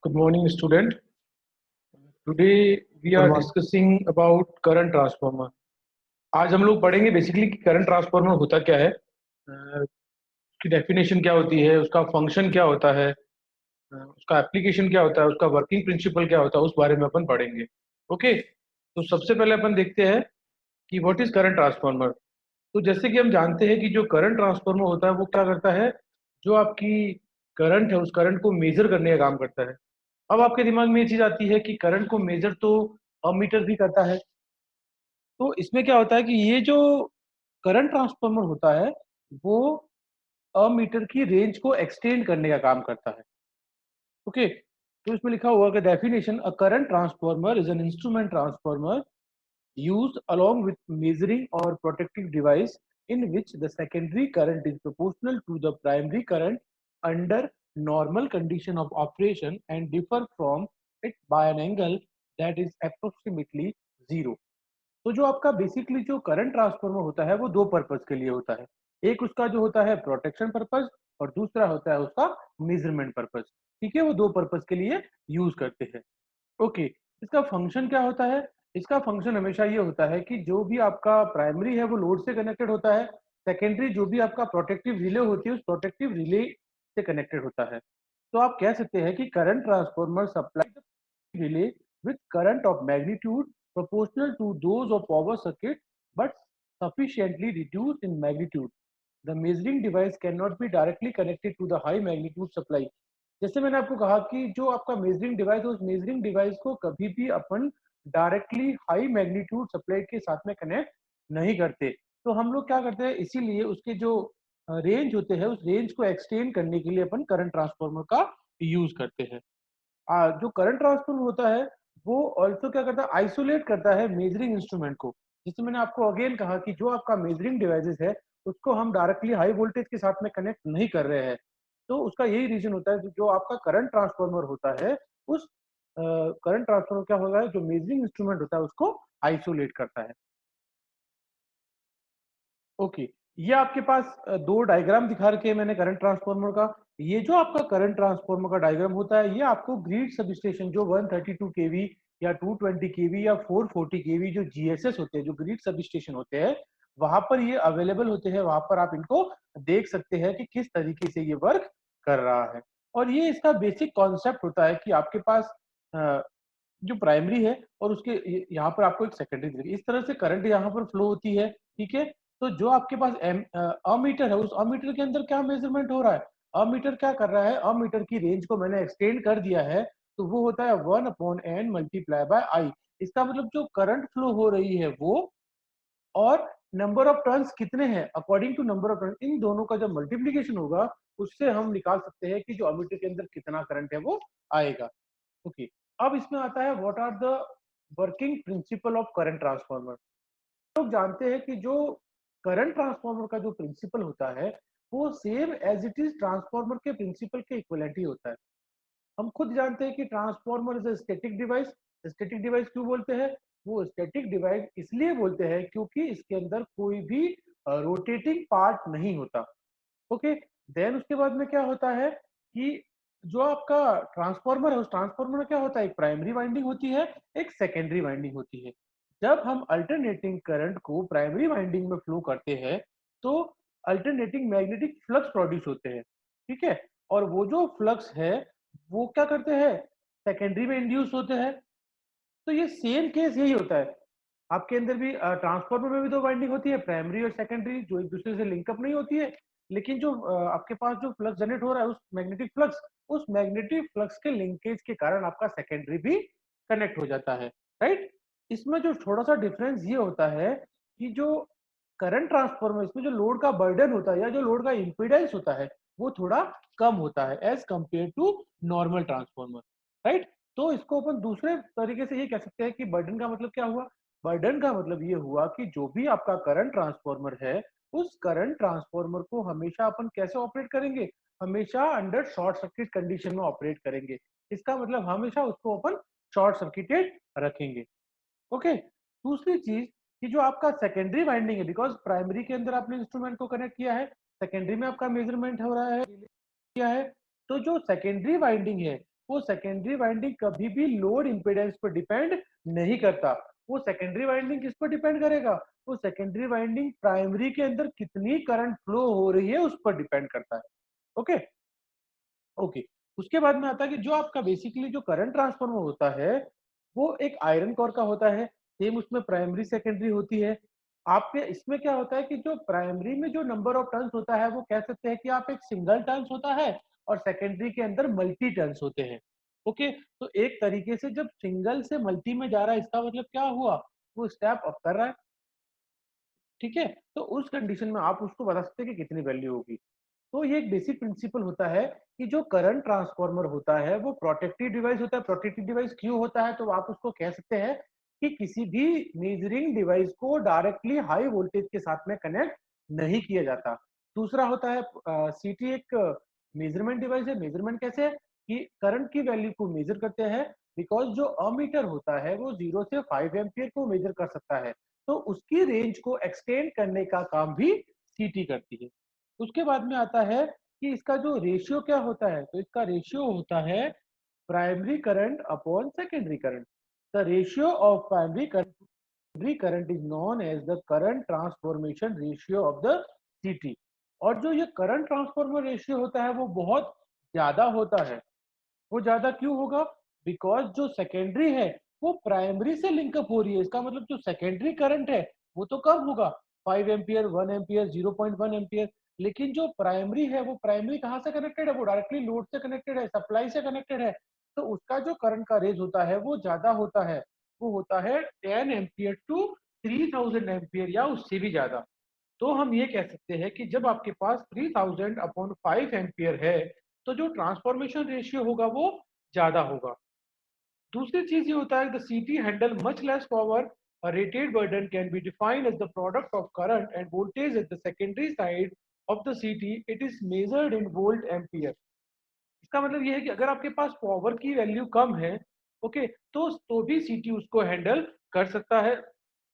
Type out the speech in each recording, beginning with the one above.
Good morning, student. Today we good are morning. discussing about current transformer. आज हम लोग पढ़ेंगे बेसिकली कि करंट ट्रांसफार्मर होता क्या है, उसकी डेफिनेशन क्या होती है, उसका फंक्शन क्या होता है, उसका एप्लीकेशन क्या होता है, उसका वर्किंग प्रिंसिपल क्या होता है, उस बारे में अपन पढ़ेंगे। ओके, तो सबसे पहले अपन देखते हैं कि व्हाट इज करंट ट्रांसफार्मर। तो जैसे कि हम जानते हैं कि जो करंट ट्रांसफार्मर होता है वो क्या करता है, जो आपकी करंट है उस करंट को मेजर करने का काम करता है। अब आपके दिमाग में ये चीज आती है कि करंट को मेजर तो अमीटर भी करता है। तो इसमें क्या होता है कि ये जो करंट ट्रांसफार्मर होता है वो अमीटर की रेंज को एक्सटेंड करने का काम करता है। ओके, तो इसमें लिखा हुआ कि definition, a current transformer is an instrument transformer used along with measuring or protective device in which the secondary current is proportional to the primary current under normal condition of operation and differ from it by an angle that is approximately zero। तो जो आपका basically जो current transformer होता है वो दो purpose के लिए होता है। एक उसका जो होता है प्रोटेक्शन पर्पज और दूसरा होता है उसका मेजरमेंट पर्पज। ठीक है, वो दो पर्पज के लिए यूज करते हैं। ओके, इसका फंक्शन क्या होता है? इसका फंक्शन हमेशा ये होता है कि जो भी आपका प्राइमरी है वो लोड से कनेक्टेड होता है, सेकेंडरी जो भी आपका प्रोटेक्टिव रिले होती है उस प्रोटेक्टिव रिले से कनेक्टेड होता है। तो आप कह सकते हैं कि current transformer supply relay with current of magnitude proportional to those of power circuit but sufficiently reduced in magnitude. The measuring device cannot be directly connected to the high magnitude supply। जैसे मैंने आपको कहा कि जो आपका measuring device है उस measuring device को कभी भी अपन डायरेक्टली हाई मैग्नीट्यूड सप्लाई के साथ में कनेक्ट नहीं करते। तो हम लोग क्या करते हैं, इसीलिए उसके जो रेंज होते हैं उस रेंज को एक्सटेंड करने के लिए अपन करंट ट्रांसफार्मर का यूज करते हैं। जो करंट ट्रांसफार्मर होता है वो ऑल्सो क्या करता है, आइसोलेट करता है मेजरिंग इंस्ट्रूमेंट को। जैसे मैंने आपको अगेन कहा कि जो आपका मेजरिंग डिवाइसेस है उसको हम डायरेक्टली हाई वोल्टेज के साथ में कनेक्ट नहीं कर रहे हैं। तो उसका यही रीजन होता है कि जो आपका करंट ट्रांसफार्मर होता है उस करंट ट्रांसफार्मर क्या होता है, जो मेजरिंग इंस्ट्रूमेंट होता है उसको आइसोलेट करता है। ओके, ये आपके पास दो डायग्राम दिखा रखे हैं मैंने करंट ट्रांसफार्मर का। ये जो आपका करंट ट्रांसफार्मर का डायग्राम होता है ये आपको ग्रिड सब स्टेशन जो 132 केवी या 220 केवी या 440 केवी जो जीएसएस होते हैं, जो ग्रिड सब स्टेशन होते हैं, वहां पर ये अवेलेबल होते हैं। वहां पर आप इनको देख सकते हैं कि किस तरीके से ये वर्क कर रहा है। और ये इसका बेसिक कॉन्सेप्ट होता है कि आपके पास जो प्राइमरी है और उसके यहाँ पर आपको एक सेकेंडरी, इस तरह से करंट यहाँ पर फ्लो होती है। ठीक है, तो जो आपके पास अमीटर है उस अमीटर के अंदर क्या मेजरमेंट हो रहा है, अमीटर क्या कर रहा है, अमीटर की रेंज को मैंने एक्सटेंड कर दिया है तो वो होता है 1/n मल्टीप्लाई बाय आई। इसका मतलब जो करंट फ्लो हो रही है वो और नंबर ऑफ टर्न्स कितने हैं according to number of turn, इन दोनों का जब मल्टीप्लीकेशन होगा उससे हम निकाल सकते हैं कि जो अमीटर के अंदर कितना करंट है वो आएगा। ओके, अब इसमें आता है what are the working principle of current transformer. लोग जानते हैं कि जो करंट ट्रांसफार्मर का जो प्रिंसिपल होता है वो same as it is transformer के प्रिंसिपल के इक्वलेंट ही होता है। हम खुद जानते हैं कि transformer is a static device. Static device क्यों बोलते हैं? वो स्टैटिक डिवाइस इसलिए बोलते हैं क्योंकि इसके अंदर कोई भी रोटेटिंग पार्ट नहीं होता। ओके, देन उसके बाद में क्या होता है कि जो आपका ट्रांसफार्मर है उस ट्रांसफार्मर में क्या होता है, एक प्राइमरी वाइंडिंग होती है, एक सेकेंडरी वाइंडिंग होती है। जब हम अल्टरनेटिंग करंट को प्राइमरी वाइंडिंग में फ्लो करते हैं तो अल्टरनेटिंग मैग्नेटिक फ्लक्स प्रोड्यूस होते हैं। ठीक है, और वो जो फ्लक्स है वो क्या करते हैं, सेकेंडरी में इंड्यूस होते हैं। तो ये सेम केस यही होता है आपके अंदर भी। ट्रांसफार्मर में भी दो वाइंडिंग होती है, प्राइमरी और सेकेंडरी, जो एक दूसरे से लिंकअप नहीं होती है। लेकिन जो आपके पास जो फ्लक्स जनरेट हो रहा है उस मैग्नेटिक फ्लक्स के लिंकेज के कारण आपका सेकेंडरी भी कनेक्ट हो जाता है। राइट, इसमें जो थोड़ा सा डिफरेंस ये होता है कि जो करंट ट्रांसफार्मर इसमें जो लोड का बर्डन होता है या जो लोड का इंपीडेंस होता है वो थोड़ा कम होता है as compare to normal transformer. Right, तो इसको अपन दूसरे तरीके से ये कह सकते हैं कि बर्डन का मतलब क्या हुआ, बर्डन का मतलब ये हुआ कि जो भी आपका करंट ट्रांसफार्मर है उस करंट ट्रांसफार्मर को हमेशा अपन कैसे ऑपरेट करेंगे, हमेशा अंडर शॉर्ट सर्किट कंडीशन में ऑपरेट करेंगे। इसका मतलब हमेशा उसको अपन शॉर्ट सर्किटेड रखेंगे। ओके, दूसरी चीज कि जो आपका सेकेंडरी वाइंडिंग है, बिकॉज प्राइमरी के अंदर आपने इंस्ट्रूमेंट को कनेक्ट किया है, सेकेंडरी में आपका मेजरमेंट हो रहा है किया है, तो जो सेकेंडरी वाइंडिंग है वो सेकेंडरी वाइंडिंग कभी भी लोड इंपेडेंस पर डिपेंड नहीं करता। वो सेकेंडरी वाइंडिंग किस पर डिपेंड करेगा? वो सेकेंडरी वाइंडिंग प्राइमरी के अंदर कितनी करंट फ्लो हो रही है उस पर डिपेंड करता है। Okay okay. उसके बाद में आता है कि जो आपका बेसिकली जो करंट ट्रांसफार्मर होता है वो एक आयरन कोर का होता है। सेम उसमें प्राइमरी सेकेंडरी होती है। आपके इसमें क्या होता है कि जो प्राइमरी में जो नंबर ऑफ टर्न्स होता है वो कह सकते हैं कि आप एक सिंगल टर्न्स होता है और सेकेंडरी के अंदर मल्टी टर्न्स होते हैं। ओके, तो एक तरीके से जब सिंगल से मल्टी में जा रहा है इसका मतलब क्या हुआ? वो स्टेप अप कर रहा है। ठीक है, तो उस कंडीशन में आप उसको बता सकते हैं कि कितनी वैल्यू होगी। तो ये एक बेसिक प्रिंसिपल होता है कि जो करंट ट्रांसफार्मर होता है वो प्रोटेक्टिव डिवाइस होता है। प्रोटेक्टिव डिवाइस क्यों होता है? तो आप उसको कह सकते हैं कि किसी भी मेजरिंग डिवाइस को डायरेक्टली हाई वोल्टेज के साथ में कनेक्ट नहीं किया जाता। दूसरा होता है सीटी एक मेजरमेंट डिवाइस है। मेजरमेंट कैसे है कि करंट की वैल्यू को मेजर करते हैं। बिकॉज जो अमीटर होता है वो 0 से 5 एम्पियर को मेजर कर सकता है, तो उसकी रेंज को एक्सटेंड करने का काम भी सीटी करती है। उसके बाद में आता है कि इसका जो रेशियो क्या होता है? तो इसका रेशियो होता है primary current upon secondary current. The ratio of primary current is known as the current transformation ratio of the CT. और जो ये करंट ट्रांसफॉर्मर रेशियो होता है वो बहुत ज्यादा होता है। वो ज्यादा क्यों होगा? बिकॉज जो सेकेंडरी है वो प्राइमरी से लिंकअप हो रही है। इसका मतलब जो सेकेंडरी करंट है वो तो कम होगा, 5 एम्पियर, 1 एम्पियर, 0.1 एम्पियर। लेकिन जो प्राइमरी है वो प्राइमरी कहाँ से कनेक्टेड है? वो डायरेक्टली लोड से कनेक्टेड है, सप्लाई से कनेक्टेड है। तो उसका जो करंट का रेंज होता है वो ज्यादा होता है। वो होता है 10 एम्पियर टू 3000 एम्पियर या उससे भी ज्यादा। तो हम ये कह सकते हैं कि जब आपके पास 3000 अपॉन 5 एम्पियर है तो जो ट्रांसफॉर्मेशन रेशियो होगा वो ज्यादा होगा। दूसरी चीज ये होता है द सीटी handle much less power. A rated burden can be defined as the product of current and voltage at the secondary side of the CT. It is measured in volt ampere. इसका मतलब ये है कि अगर आपके पास power की value कम है, okay, तो भी सीटी उसको हैंडल कर सकता है।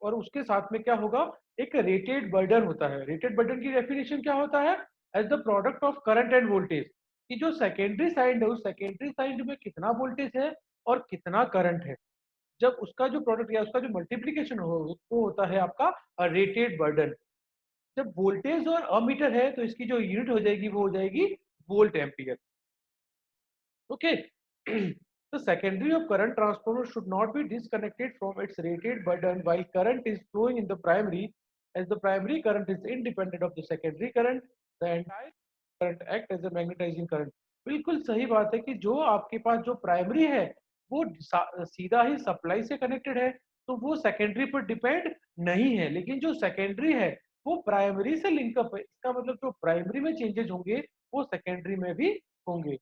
और उसके साथ में क्या होगा? एक रेटेड बर्डन होता है। रेटेड बर्डन की डेफिनेशन क्या होता है? As the product of current and voltage. कि जो सेकेंडरी साइड है उस सेकेंडरी साइड में कितना वोल्टेज है और कितना करंट है, जब उसका जो प्रोडक्ट या उसका जो मल्टीप्लीकेशन हो वो होता है आपका रेटेड बर्डन। जब वोल्टेज और अमीटर है तो इसकी जो यूनिट हो जाएगी वो हो जाएगी volt ampere. Okay. The secondary of current transformer should not be disconnected from its rated burden while current is flowing in the primary. As the primary current is independent of the secondary current, the entire current act as a magnetizing current. बिल्कुल सही बात है कि जो आपके पास जो primary है वो सीधा ही सप्लाई से कनेक्टेड है, तो वो सेकेंडरी पर डिपेंड नहीं है। लेकिन जो सेकेंडरी है वो प्राइमरी से लिंकअप है। इसका मतलब जो प्राइमरी में चेंजेस होंगे वो सेकेंडरी में भी होंगे।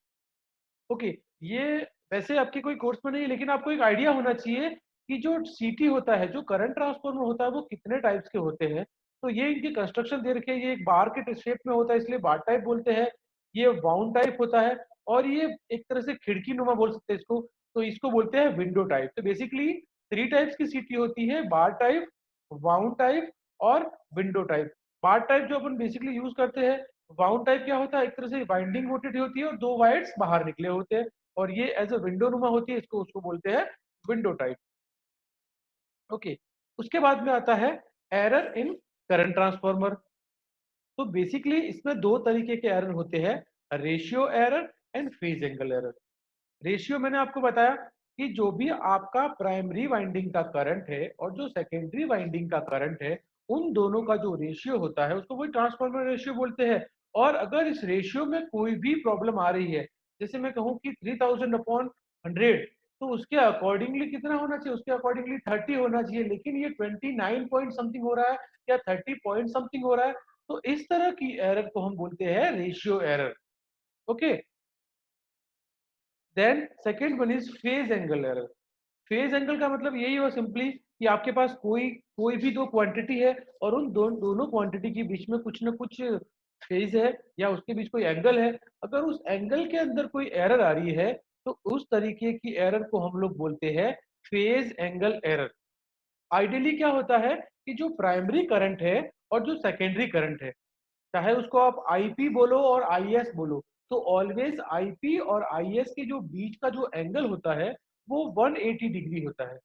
ओके, ये वैसे आपके कोई कोर्स में नहीं है लेकिन आपको एक आइडिया होना चाहिए कि जो सीटी होता है, जो करंट ट्रांसफार्मर होता है वो कितने टाइप्स के होते हैं। तो ये इनकी कंस्ट्रक्शन दे रखी है, ये एक बार के शेप में होता है इसलिए बार टाइप बोलते हैं। ये बाउंड टाइप होता है और ये एक तरह से खिड़की नुमा बोल सकते हैं इसको, तो इसको बोलते हैं विंडो टाइप। तो बेसिकली 3 टाइप्स की सीटी होती है, बार टाइप, बाउंड टाइप और विंडो टाइप। बार टाइप जो अपन बेसिकली यूज करते हैं। बाउंड टाइप क्या होता है? एक तरह से बाइंडिंग रोटेट होती है और 2 वायर्स बाहर निकले होते हैं और ये एज अ विंडो नुमा होती है, इसको उसको बोलते हैं विंडो टाइप। ओके, उसके बाद में आता है एरर इन करंट ट्रांसफार्मर। तो बेसिकली इसमें दो तरीके के एरर होते हैं, ratio error and phase angle error. Ratio मैंने आपको बताया कि जो भी आपका प्राइमरी वाइंडिंग का करंट है और जो सेकेंडरी वाइंडिंग का करंट है उन दोनों का जो रेशियो होता है उसको वही ट्रांसफार्मर रेशियो बोलते हैं। और अगर इस रेशियो में कोई भी प्रॉब्लम आ रही है, जैसे मैं कहूँ कि 3000 अपॉन 100, तो उसके अकॉर्डिंगली कितना होना चाहिए? उसके अकॉर्डिंगली 30 होना चाहिए, लेकिन ये 29 पॉइंट समथिंग हो रहा है या 30 पॉइंट समथिंग हो रहा है। तो इस तरह की एरर को हम बोलते हैं ratio error. Okay, then second one is phase angle error. Phase angle का मतलब यही हुआ सिंपली कि आपके पास कोई कोई भी दो क्वांटिटी है और उन दोनों क्वांटिटी के बीच में कुछ ना कुछ फेज है या उसके बीच कोई एंगल है। अगर उस एंगल के अंदर कोई एरर आ रही है तो उस तरीके की एरर को हम लोग बोलते हैं फेज एंगल एरर। आइडियली क्या होता है कि जो प्राइमरी करंट है और जो सेकेंडरी करंट है, चाहे उसको आप आईपी बोलो और आईएस बोलो, तो ऑलवेज आईपी और आईएस के जो बीच का जो एंगल होता है वो 180 डिग्री होता है।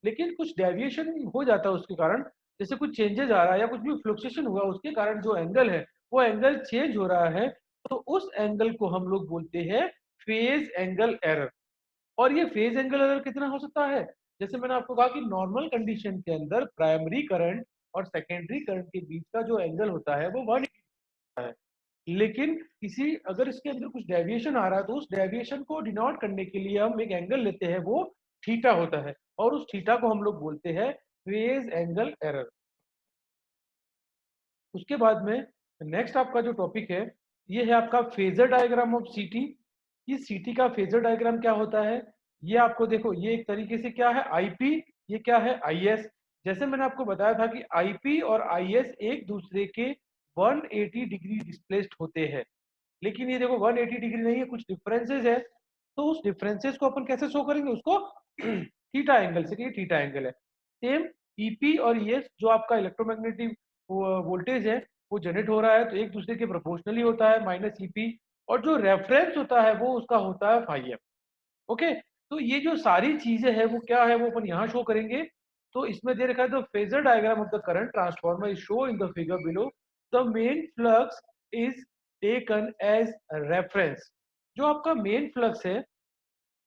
लेकिन कुछ डेविएशन हो जाता है उसके कारण, जैसे कुछ चेंजेस आ रहा है या कुछ भी फ्लक्चुएशन हुआ उसके कारण जो एंगल है वो एंगल चेंज हो रहा है, तो उस एंगल को हम लोग बोलते हैं फेज एंगल एरर। और ये फेज एंगल एरर कितना हो सकता है? जैसे मैंने आपको कहा कि नॉर्मल कंडीशन के अंदर प्राइमरी करंट और सेकेंडरी करंट के बीच का जो एंगल होता है वो 180 है। लेकिन किसी अगर इसके अंदर कुछ डेविएशन आ रहा है तो उस डेविएशन को डिनोट करने के लिए हम एक एंगल लेते हैं, वो थीटा होता है, और उस थीटा को हम लोग बोलते हैं फेज एंगल एरर। उसके बाद में नेक्स्ट आपका जो टॉपिक है ये है आपका फेजर डायग्राम ऑफ सीटी। इस सीटी का फेजर डायग्राम क्या होता है? ये आपको देखो, ये एक तरीके से क्या है आईपी, ये क्या है आईएस। जैसे मैंने आपको बताया था कि आईपी और आईएस एक दूसरे के 180 डिग्री डिस्प्लेस्ड होते हैं, लेकिन ये देखो 180 डिग्री नहीं है, कुछ डिफरेंसेस है। तो उस डिफरेंसेस को अपन कैसे शो करेंगे उसको थीटा एंगल से, ये थीटा एंगल है। सेम ईपी और ईएस जो आपका इलेक्ट्रोमैग्नेटिक वोल्टेज है वो जनरेट हो रहा है तो एक दूसरे के प्रोपोर्शनली होता है माइनस ईपी, और जो रेफरेंस होता है वो उसका होता है फाई एम। ओके, तो ये जो सारी चीजें हैं वो क्या है वो अपन यहाँ शो करेंगे। तो इसमें दे रखा है the phasor diagram of the current transformer is show in the figure below. The main flux is taken as reference. जो आपका मेन फ्लक्स है,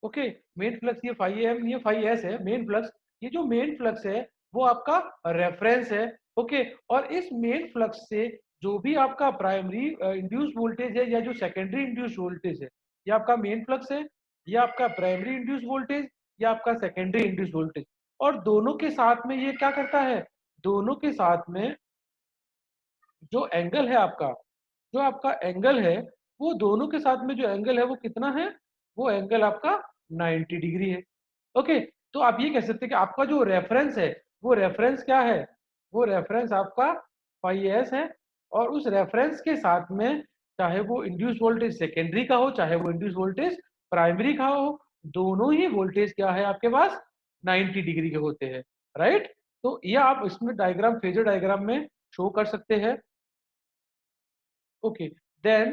ओके, मेन फ्लक्स ये फाई एम ये फाई एस है मेन फ्लक्स। ये जो main flux है वो आपका रेफरेंस है। ओके, और इस मेन फ्लक्स से जो भी आपका प्राइमरी इंड्यूस वोल्टेज है या जो सेकेंडरी इंड्यूस वोल्टेज है, ये आपका मेन फ्लक्स है, ये आपका प्राइमरी इंड्यूस वोल्टेज, ये आपका सेकेंडरी इंड्यूस वोल्टेज। और दोनों के साथ में ये क्या करता है, दोनों के साथ में जो एंगल है आपका, जो आपका एंगल है वो दोनों के साथ में जो एंगल है वो कितना है, वो एंगल आपका 90 डिग्री है। ओके, तो आप ये कह सकते हैं कि आपका जो रेफरेंस है वो रेफरेंस क्या है, वो रेफरेंस आपका फाई एस है। और उस रेफरेंस के साथ में चाहे वो इंड्यूस वोल्टेज सेकेंडरी का हो चाहे वो इंड्यूस वोल्टेज प्राइमरी का हो, दोनों ही वोल्टेज क्या है आपके पास 90 डिग्री के होते हैं। राइट, तो ये आप इसमें डायग्राम फेजर डायग्राम में शो कर सकते हैं। Okay, then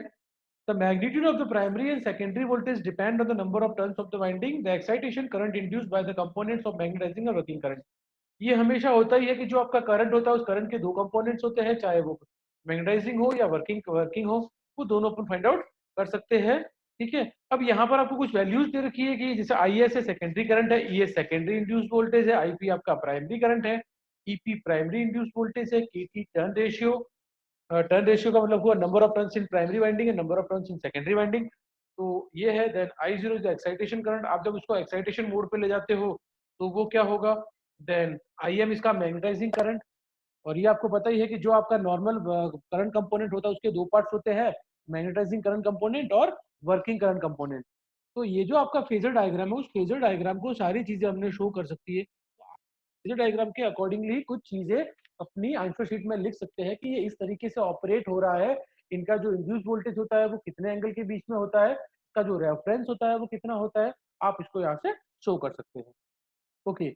the magnitude of the primary and secondary voltage depend on the number of turns of the winding, the excitation current induced by the components of magnetizing or working current। ये हमेशा होता ही है कि जो आपका current होता है उस करंट के दो कंपोनेंट्स होते हैं, चाहे वो मैग्नेटाइजिंग हो या वर्किंग वर्किंग हो, वो दोनों अपन फाइंड आउट कर सकते हैं। ठीक है, अब यहाँ पर आपको कुछ वैल्यूज दे रखी है कि जैसे आई एस है सेकेंडरी करंट है, E S secondary induce voltage है, आईपी आपका प्राइमरी करंट है, ईपी प्राइमरी इंड्यूस वोल्टेज है, KT turn ratio, turn ratio का मतलब हुआ number of turns in primary winding and number of turns in secondary winding. तो ये है। Then I zero is excitation current, आप जब उसको एक्साइटेशन मोड पे ले जाते हो तो वो क्या होगा। देन आई एम इसका मैग्नेटाइजिंग करंट, और ये आपको पता ही है कि जो आपका नॉर्मल करंट कंपोनेंट होता है उसके दो पार्ट्स होते हैं, मैग्नेटाइजिंग करंट कंपोनेंट और वर्किंग करंट कंपोनेंट। तो ये जो आपका फेजर डायग्राम है उस फेजर डायग्राम को सारी चीजें हमने शो कर सकती है। फेजर डायग्राम के अकॉर्डिंगली कुछ चीजें अपनी आंसर शीट में लिख सकते हैं कि ये इस तरीके से ऑपरेट हो रहा है, इनका जो इंड्यूस वोल्टेज होता है वो कितने एंगल के बीच में होता है, इसका जो रेफरेंस होता है वो कितना होता है, आप इसको यहाँ से शो कर सकते हैं। ओके,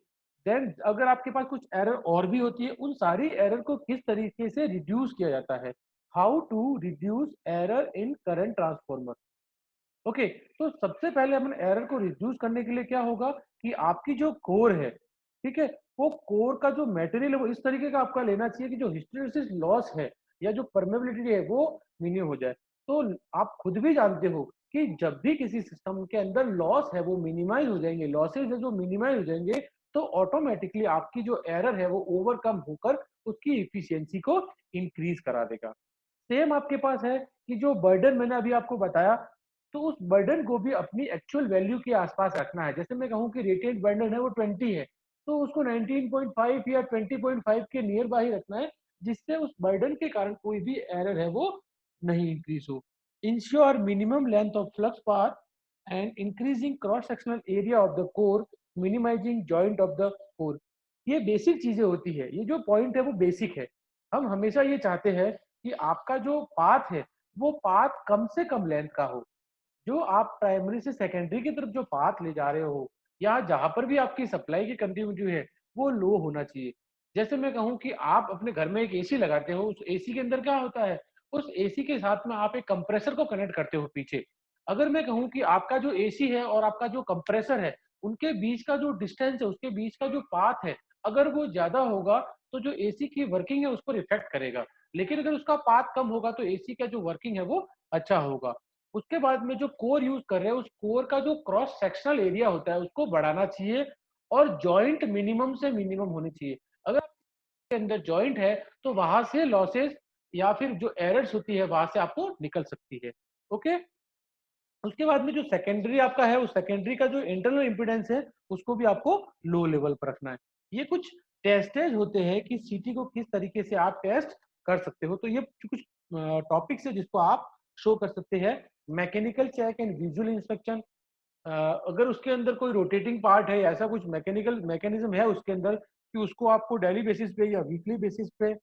देन अगर आपके पास कुछ एरर और भी होती है, उन सारी एरर को किस तरीके से रिड्यूस किया जाता है, how to reduce error in current transformer. Okay, तो सबसे पहले अपन एरर को रिड्यूस करने के लिए क्या होगा कि आपकी जो कोर है, ठीक है, वो कोर का जो मटेरियल है वो इस तरीके का आपका लेना चाहिए कि जो हिस्टैरिसीस लॉस है या जो परमेबिलिटी है वो मिनिमम हो जाए। तो आप खुद भी जानते हो कि जब भी किसी सिस्टम के अंदर लॉस है वो मिनिमाइज हो जाएंगे, लॉसेज है जो मिनिमाइज हो जाएंगे, तो ऑटोमेटिकली आपकी जो एरर है वो ओवरकम होकर उसकी इफिशियंसी को इंक्रीज करा देगा। सेम आपके पास है कि जो बर्डन मैंने अभी आपको बताया, तो उस बर्डन को भी अपनी एक्चुअल वैल्यू के आसपास रखना है। जैसे मैं कहूँ कि रेटेड बर्डन है वो 20 है, तो उसको 19.5 या 20.5 के नियर बाय ही रखना है, जिससे उस बर्डन के कारण कोई भी एरर है वो नहीं इंक्रीज हो। Ensure minimum length of flux path and increasing cross sectional area of the core, minimizing joint of the core. ये बेसिक चीजें होती है, ये जो पॉइंट है वो बेसिक है। हम हमेशा ये चाहते हैं कि आपका जो पाथ है वो पाथ कम से कम लेंथ का हो। जो आप प्राइमरी से सेकेंडरी की तरफ जो पाथ ले जा रहे हो या जहां पर भी आपकी सप्लाई की कंटिन्यूटी है वो लो होना चाहिए। जैसे मैं कहूँ कि आप अपने घर में एक एसी लगाते हो, उस एसी के अंदर क्या होता है, उस एसी के साथ में आप एक कंप्रेसर को कनेक्ट करते हो पीछे। अगर मैं कहूँ कि आपका जो एसी है और आपका जो कंप्रेसर है, उनके बीच का जो डिस्टेंस है, उसके बीच का जो पाथ है, अगर वो ज़्यादा होगा, तो जो एसी की वर्किंग है, उस पर इफ़ेक्ट करेगा। लेकिन अगर उसका पाथ कम होगा, तो एसी का जो वर्किंग है, वो अच्छा होगा। उसके बाद में जो कोर यूज़ कर रहे हैं, उस कोर का जो क्रॉस सेक्शनल एरिया होता है, उसको बढ़ाना चाहिए और जॉइंट मिनिमम से मिनिमम होनी चाहिए। अगर के अंदर जॉइंट है, तो वहाँ से लॉसेस या फिर जो एरर्स होती है, वहाँ से आपको निकल सकती है। ओके? उसके बाद में जो सेकेंडरी आपका है, उस सेकेंडरी का जो इंटरनल इम्पीडेंस है, उसको भी आपको लो लेवल पर रखना है। ये कुछ टेस्टेज होते हैं कि सीटी को किस तरीके से आप टेस्ट कर सकते हो। तो ये कुछ टॉपिक्स है जिसको आप शो कर सकते हैं। Mechanical check and visual inspection, अगर उसके अंदर कोई रोटेटिंग पार्ट है, ऐसा कुछ मैकेनिकल मैकेनिज्म है उसके अंदर कि उसको आपको डेली बेसिस पे या वीकली बेसिस पे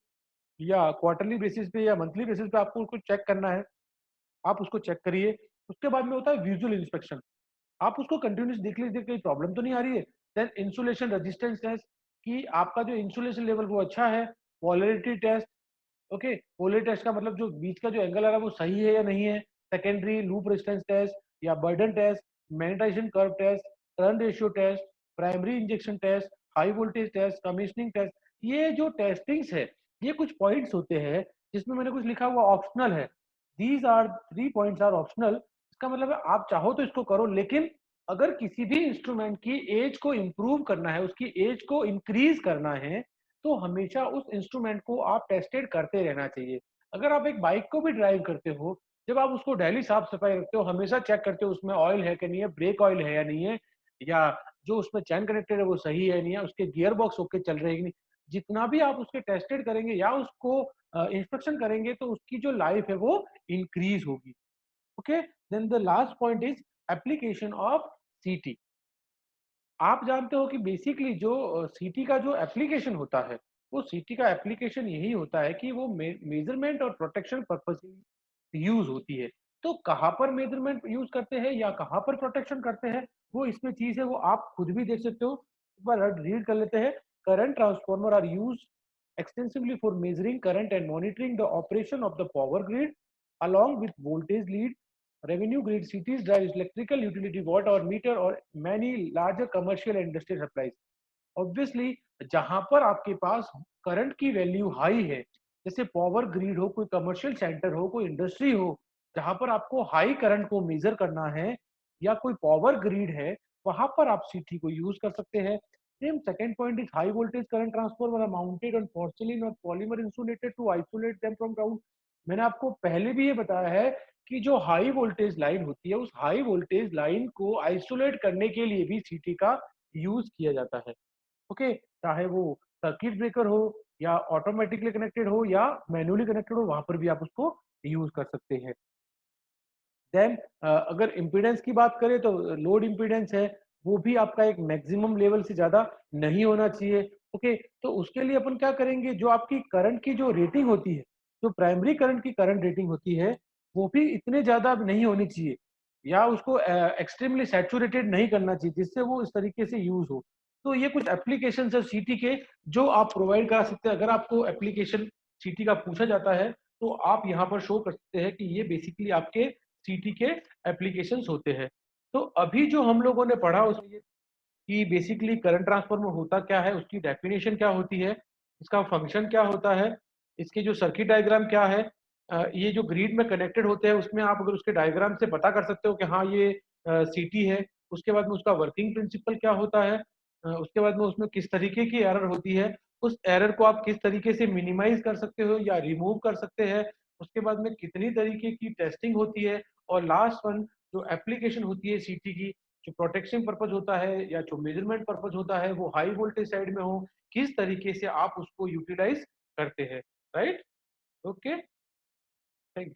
या क्वार्टरली बेसिस पे या मंथली बेसिस पे आपको उसको चेक करना है, आप उसको चेक करिए। उसके बाद में होता है विजुअल इंस्पेक्शन, आप उसको कंटिन्यूस देख लीजिए कहीं प्रॉब्लम तो नहीं आ रही है। देन इंसुलेशन रेजिस्टेंस टेस्ट कि आपका जो इंसुलेशन लेवल वो अच्छा है। Polarity test, okay, polarity test का मतलब जो बीच का जो एंगल आ रहा है वो सही है या नहीं है। सेकेंडरी लूप रेजिस्टेंस टेस्ट या burden test, magnetization curve test, turn ratio test, primary injection test, high voltage test, commissioning test. ये जो टेस्टिंग्स है, ये कुछ पॉइंट्स होते हैं जिसमें मैंने कुछ लिखा हुआ ऑप्शनल है। These are 3 points are optional. इसका मतलब है आप चाहो तो इसको करो, लेकिन अगर किसी भी इंस्ट्रूमेंट की एज को इम्प्रूव करना है, उसकी एज को इंक्रीज करना है, तो हमेशा उस इंस्ट्रूमेंट को आप टेस्टेड करते रहना चाहिए। अगर आप एक बाइक को भी ड्राइव करते हो, जब आप उसको डेली साफ सफाई रखते हो, हमेशा चेक करते हो उसमें ऑयल है कि नहीं है, ब्रेक ऑयल है या नहीं है, या जो उसमें चैन कनेक्टेड है वो सही है नहीं है, उसके गियर बॉक्स ओके चल रहे हैं कि नहीं, जितना भी आप उसके टेस्टेड करेंगे या उसको इंस्पेक्शन करेंगे, तो उसकी जो लाइफ है वो इंक्रीज होगी। Okay, then the last point is application of CT. आप जानते हो कि बेसिकली जो सीटी का जो एप्लीकेशन होता है, वो सीटी का एप्लीकेशन यही होता है कि वो मेजरमेंट और प्रोटेक्शन पर्पस यूज होती है। तो कहाँ पर मेजरमेंट यूज करते हैं या कहाँ पर प्रोटेक्शन करते हैं, वो इसमें चीज है, वो आप खुद भी देख सकते हो। एक बार रीड कर लेते हैं। Current transformer are use extensively for measuring current and monitoring the operation of the power grid along with voltage lead. Revenue grid cities drive electrical utility watt or meter or many larger commercial and industrial supplies. Obviously जहां पर आपके पास current की value high है, जैसे power grid हो, कोई commercial centre हो, कोई इंडस्ट्री हो, जहां पर आपको हाई करंट को मेजर करना है, या कोई पावर ग्रिड है, वहां पर आप सीटी को यूज कर सकते हैं। Same second point is high voltage current transformer are mounted on porcelain और polymer insulated to isolate them from ground. मैंने आपको पहले भी ये बताया है कि जो हाई वोल्टेज लाइन होती है, उस हाई वोल्टेज लाइन को आइसोलेट करने के लिए भी सीटी का यूज किया जाता है। ओके, चाहे वो सर्किट ब्रेकर हो या ऑटोमेटिकली कनेक्टेड हो या मैन्युअली कनेक्टेड हो, वहां पर भी आप उसको यूज कर सकते हैं। देन अगर इम्पीडेंस की बात करें, तो लोड इम्पीडेंस है, वो भी आपका एक मैक्सिमम लेवल से ज्यादा नहीं होना चाहिए। ओके, तो उसके लिए अपन क्या करेंगे, जो आपकी करंट की जो रेटिंग होती है, जो प्राइमरी करंट की करंट रेटिंग होती है, वो भी इतने ज्यादा नहीं होनी चाहिए, या उसको एक्सट्रीमली सैचुरेटेड नहीं करना चाहिए जिससे वो इस तरीके से यूज हो। तो ये कुछ एप्लीकेशन है सीटी के जो आप प्रोवाइड करा सकते हैं। अगर आपको एप्लीकेशन सीटी का पूछा जाता है, तो आप यहाँ पर शो कर सकते हैं कि ये बेसिकली आपके सीटी के एप्लीकेशंस होते हैं। तो अभी जो हम लोगों ने पढ़ा उसमें ये कि बेसिकली करंट ट्रांसफार्मर होता क्या है, उसकी डेफिनेशन क्या होती है, इसका फंक्शन क्या होता है, इसकी जो सर्किट डायग्राम क्या है, ये जो ग्रिड में कनेक्टेड होते हैं उसमें आप अगर उसके डायग्राम से पता कर सकते हो कि हाँ ये सीटी है। उसके बाद में उसका वर्किंग प्रिंसिपल क्या होता है, उसके बाद में उसमें किस तरीके की एरर होती है, उस एरर को आप किस तरीके से मिनिमाइज कर सकते हो या रिमूव कर सकते हैं, उसके बाद में कितनी तरीके की टेस्टिंग होती है, और लास्ट वन जो एप्लीकेशन होती है सीटी की, जो प्रोटेक्शन पर्पज होता है या जो मेजरमेंट पर्पज होता है, वो हाई वोल्टेज साइड में हो, किस तरीके से आप उसको यूटिलाइज करते हैं। राइट? Okay, thank you.